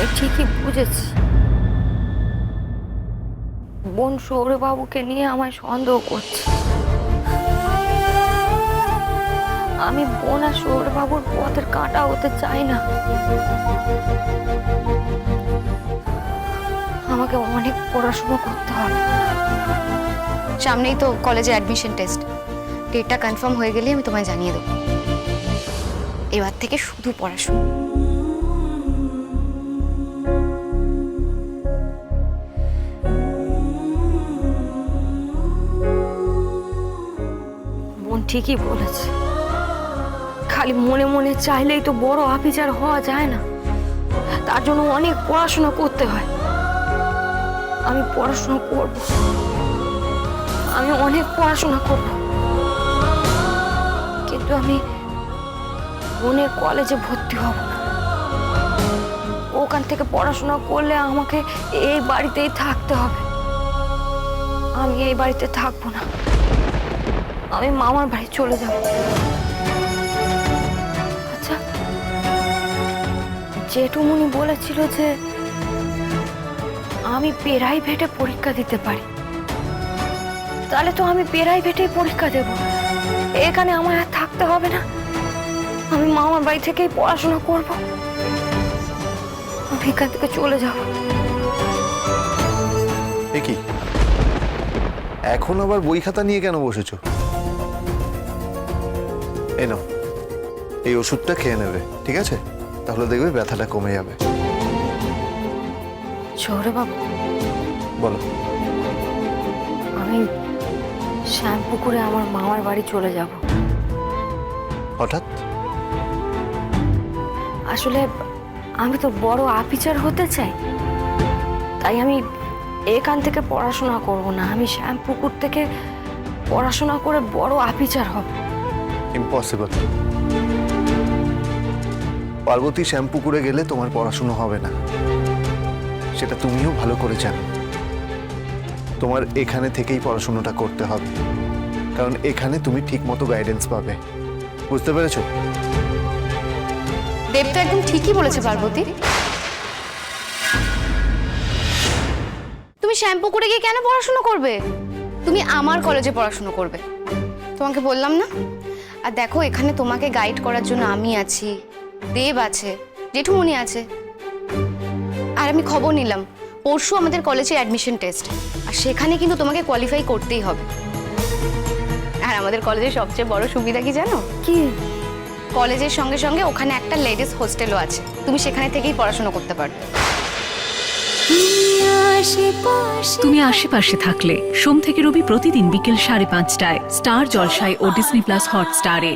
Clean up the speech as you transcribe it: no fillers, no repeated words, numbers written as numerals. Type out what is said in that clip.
আমি ঠিকই বুঝেছি, বোন সৌরবাবুকে নিয়ে আমায় সন্দেহ করছে। আমি বোন আর সৌরবাবুর পথের কাঁটা হতে চাই না। আমাকে অনেক পড়াশোনা করতে হবে। সামনেই তো কলেজে অ্যাডমিশন টেস্ট, ডেটটা কনফার্ম হয়ে গেলে আমি তোমায় জানিয়ে দেবো। এবার থেকে শুধু পড়াশোনা। বোন ঠিকই বলেছে, খালি মনে মনে চাইলেই তো বড় অফিসার হওয়া যায় না, তার জন্য অনেক পড়াশোনা করতে হয়। আমি পড়াশোনা করব, আমি অনেক পড়াশোনা করব, কিন্তু আমি বোনের কলেজে ভর্তি হব না। ওখান থেকে পড়াশোনা করলে আমাকে এই বাড়িতেই থাকতে হবে। আমি এই বাড়িতে থাকবো না, আমি মামার বাড়ি চলে যাব। আচ্ছা, জেঠুমনি বলেছিল যে আমি প্রাইভেটে পরীক্ষা দিতে পারি, তাহলে তো আমি প্রাইভেটেই পরীক্ষা দেব। এখানে আমার আর থাকতে হবে না, আমি মামার বাড়ি থেকেই পড়াশোনা করব। আমি এখান থেকে চলে যাব। কি এখন আবার বই খাতা নিয়ে কেন বসেছো? এই নাও, এই ওষুধটা খেয়ে নেবে, ঠিক আছে? তাহলে দেখবে ব্যথাটা কমে যাবে। সৌরবাবু, বলো। আমি শ্যাম্পু করে আমার মামার বাড়ি চলে যাব। হঠাৎ? আসলে আমি তো বড় অফিসার হতে চাই, তাই আমি এখান থেকে পড়াশোনা করব না, আমি শ্যামপুকুর থেকে পড়াশোনা করে বড় অফিসার হব। ইম্পসিবল। পার্বতী শ্যামপুকুরে গেলে তোমার পড়াশোনা হবে না, সেটা তুমিও ভালো করে জানো। তোমার এখানে থেকেই পড়াশোনাটা করতে হবে, কারণ এখানে তুমি ঠিক মতো গাইডেন্স পাবে। বুঝতে পেরেছো? দেব তো একদম ঠিকই বলেছে পার্বতী। তুমি শ্যাম্পু করে গিয়ে কেন পড়াশোনা করবে? তুমি আমার কলেজে পড়াশোনা করবে, তোমাকে বললাম না? আর দেখো, এখানে তোমাকে গাইড করার জন্য আমি আছি, দেব আছে, জেঠুমনি আছে। আর আমি খবর নিলাম পরশু আমাদের কলেজে অ্যাডমিশন টেস্ট, আর সেখানে কিন্তু তোমাকে কোয়ালিফাই করতেই হবে। আর আমাদের কলেজের সবচেয়ে বড় সুবিধা কি জানো? কি? কলেজের সঙ্গে সঙ্গে ওখানে একটা লেডিস হোস্টেলও আছে, তুমি সেখানে থেকেই পড়াশোনা করতে পারবে। তুমি আশেপাশে থাকলে সোম থেকে রবি প্রতিদিন বিকেল 5:30টায় স্টার জলসায় ও ডিজনি প্লাস হটস্টারে।